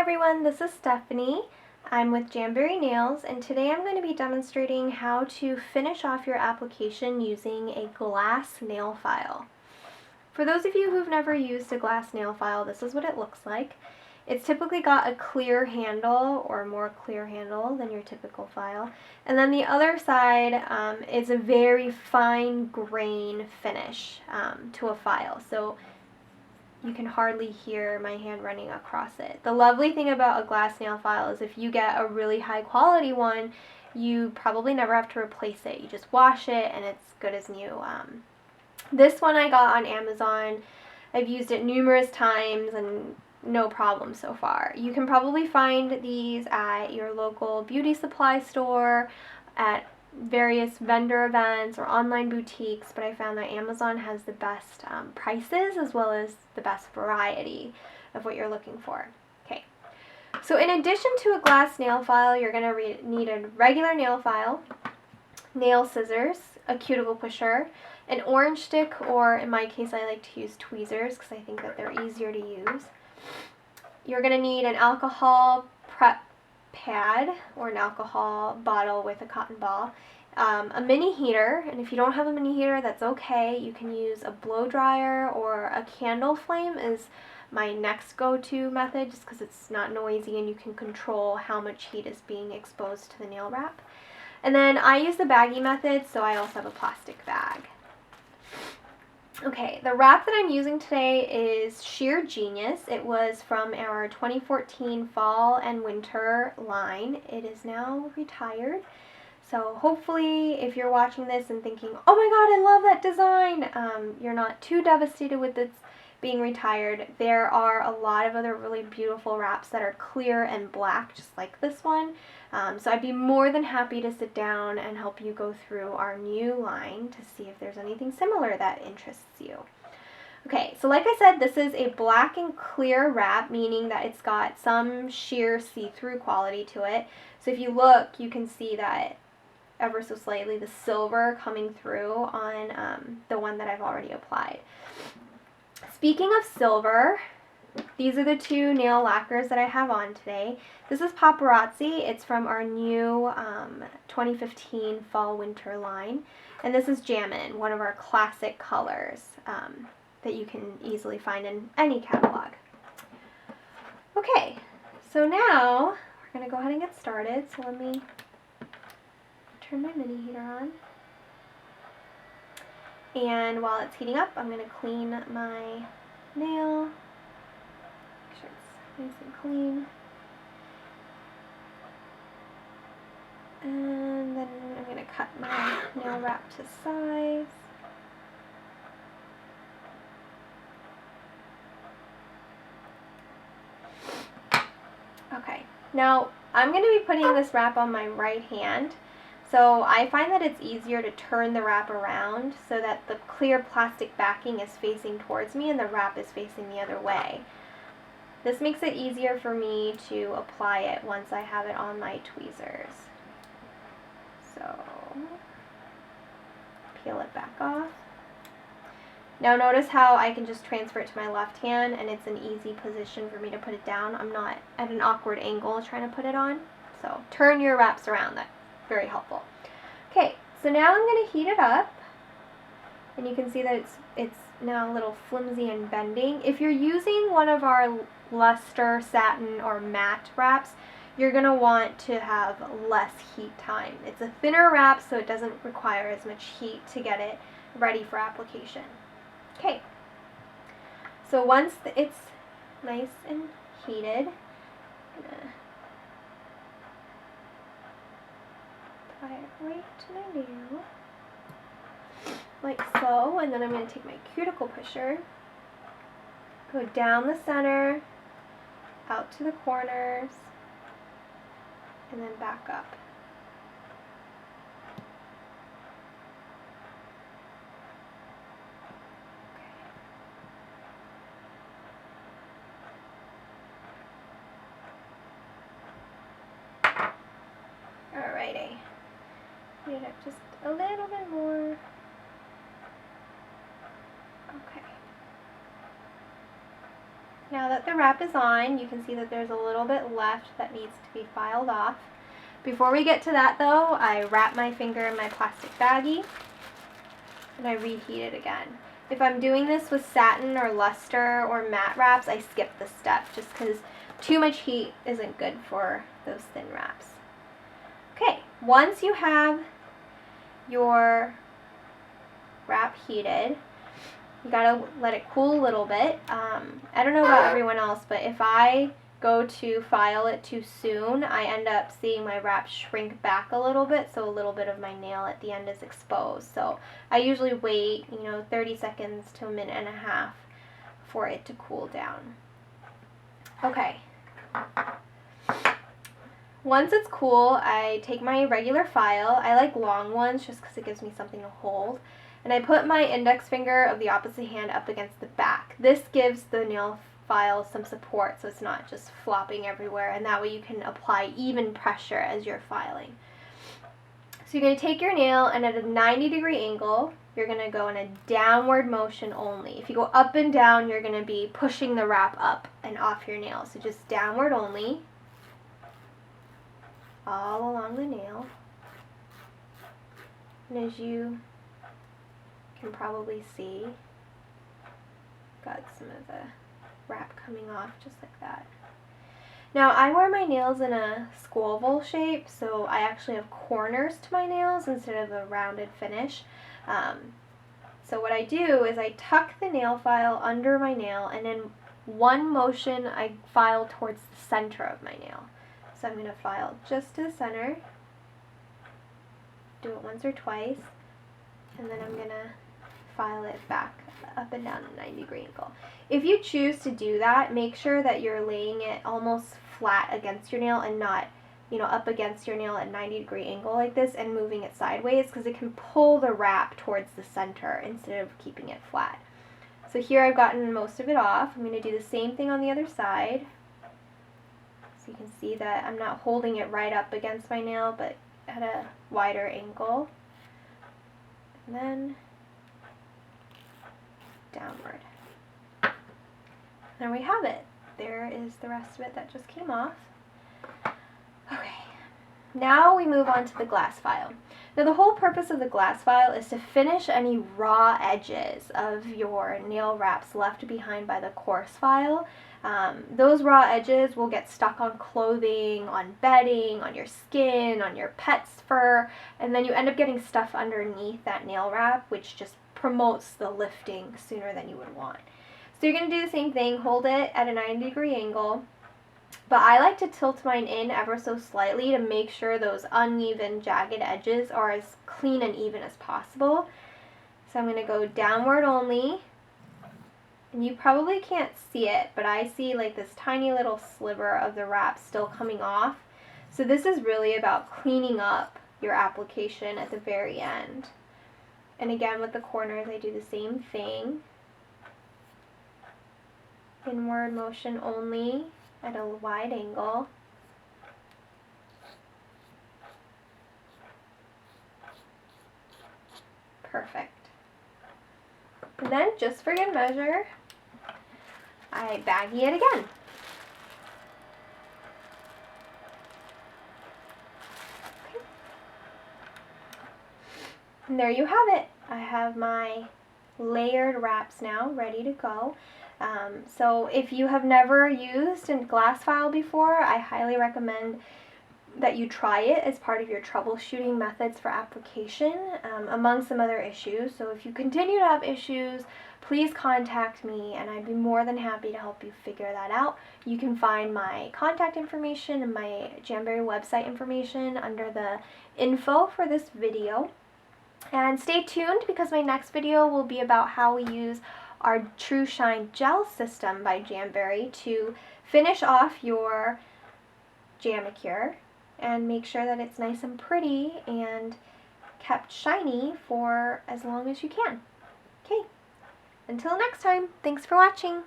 everyone, this is Stephanie. I'm with Jamberry Nails, and today I'm going to be demonstrating how to finish off your application using a glass nail file. For those of you who've never used a glass nail file, this is what it looks like. It's typically got a clear handle, or more clear handle than your typical file, and then the other side is a very fine grain finish to a file. So you can hardly hear my hand running across it. The lovely thing about a glass nail file is if you get a really high quality one, you probably never have to replace it. You just wash it and it's good as new. This one I got on Amazon. I've used it numerous times and no problem so far. You can probably find these at your local beauty supply store, at various vendor events or online boutiques, but I found that Amazon has the best prices as well as the best variety of what you're looking for. Okay, so in addition to a glass nail file, you're going to need a regular nail file, nail scissors, a cuticle pusher, an orange stick, or in my case I like to use tweezers because I think that they're easier to use. You're going to need an alcohol prep pad or an alcohol bottle with a cotton ball, a mini heater, and if you don't have a mini heater, that's okay. You can use a blow dryer, or a candle flame is my next go-to method just because it's not noisy and you can control how much heat is being exposed to the nail wrap. And then I use the baggy method, so I also have a plastic bag. Okay, the wrap that I'm using today is Sheer Genius. It was from our 2014 fall and winter line. It is now retired. So hopefully if you're watching this and thinking, oh my god, I love that design, you're not too devastated with this being retired. There are a lot of other really beautiful wraps that are clear and black, just like this one. So I'd be more than happy to sit down and help you go through our new line to see if there's anything similar that interests you. Okay, so like I said, this is a black and clear wrap, meaning that it's got some sheer see-through quality to it. So if you look, you can see that ever so slightly the silver coming through on the one that I've already applied. Speaking of silver, these are the two nail lacquers that I have on today. This is Paparazzi. It's from our new 2015 fall-winter line. And this is Jammin, one of our classic colors that you can easily find in any catalog. Okay, so now we're going to go ahead and get started. So let me turn my mini heater on. And while it's heating up, I'm going to clean my nail. Make sure it's nice and clean. And then I'm going to cut my nail wrap to size. Okay, now I'm going to be putting this wrap on my right hand. So I find that it's easier to turn the wrap around so that the clear plastic backing is facing towards me and the wrap is facing the other way. This makes it easier for me to apply it once I have it on my tweezers. So peel it back off. Now notice how I can just transfer it to my left hand and it's an easy position for me to put it down. I'm not at an awkward angle trying to put it on. So turn your wraps around. That's very helpful. Okay, so now I'm going to heat it up. And you can see that it's now a little flimsy and bending. If you're using one of our luster, satin, or matte wraps, you're going to want to have less heat time. It's a thinner wrap, so it doesn't require as much heat to get it ready for application. Okay, so once it's nice and heated, I'm going to apply it right to my nail, like so, and then I'm going to take my cuticle pusher, go down the center, out to the corners, and then back up. Alrighty, heat it up just a little bit more. Okay. Now that the wrap is on, you can see that there's a little bit left that needs to be filed off. Before we get to that though, I wrap my finger in my plastic baggie and I reheat it again. If I'm doing this with satin or luster or matte wraps, I skip the step just because too much heat isn't good for those thin wraps. Okay, once you have your wrap heated, you gotta let it cool a little bit. I don't know about everyone else, but if I go to file it too soon, I end up seeing my wrap shrink back a little bit, so a little bit of my nail at the end is exposed. So I usually wait, 30 seconds to a minute and a half for it to cool down. Okay. Once it's cool, I take my regular file. I like long ones just because it gives me something to hold. And I put my index finger of the opposite hand up against the back. This gives the nail file some support so it's not just flopping everywhere, and that way you can apply even pressure as you're filing. So you're going to take your nail and at a 90-degree angle, you're going to go in a downward motion only. If you go up and down, you're going to be pushing the wrap up and off your nail. So just downward only, all along the nail. And as you can probably see, got some of the wrap coming off just like that. Now I wear my nails in a squoval shape, so I actually have corners to my nails instead of a rounded finish. So what I do is I tuck the nail file under my nail, and in one motion I file towards the center of my nail. So I'm going to file just to the center, do it once or twice, and then I'm going to file it back up and down a 90-degree angle. If you choose to do that, make sure that you're laying it almost flat against your nail and not, up against your nail at 90-degree angle like this and moving it sideways, because it can pull the wrap towards the center instead of keeping it flat. So here I've gotten most of it off. I'm going to do the same thing on the other side. So you can see that I'm not holding it right up against my nail, but at a wider angle. And then downward. There we have it. There is the rest of it that just came off. Okay, now we move on to the glass file. Now the whole purpose of the glass file is to finish any raw edges of your nail wraps left behind by the coarse file. Those raw edges will get stuck on clothing, on bedding, on your skin, on your pet's fur, and then you end up getting stuff underneath that nail wrap, which just promotes the lifting sooner than you would want. So you're going to do the same thing, hold it at a 90-degree angle, but I like to tilt mine in ever so slightly to make sure those uneven, jagged edges are as clean and even as possible. So I'm going to go downward only, and you probably can't see it, but I see like this tiny little sliver of the wrap still coming off. So this is really about cleaning up your application at the very end. And again, with the corners, I do the same thing. Inward motion only at a wide angle. Perfect. And then, just for good measure, I baggie it again. Okay. And there you have it. I have my layered wraps now ready to go. So if you have never used a glass file before, I highly recommend that you try it as part of your troubleshooting methods for application, among some other issues. So if you continue to have issues, please contact me and I'd be more than happy to help you figure that out. You can find my contact information and my Jamberry website information under the info for this video. And stay tuned because my next video will be about how we use our True Shine Gel System by Jamberry to finish off your Jamacure and make sure that it's nice and pretty and kept shiny for as long as you can. Okay, until next time, thanks for watching.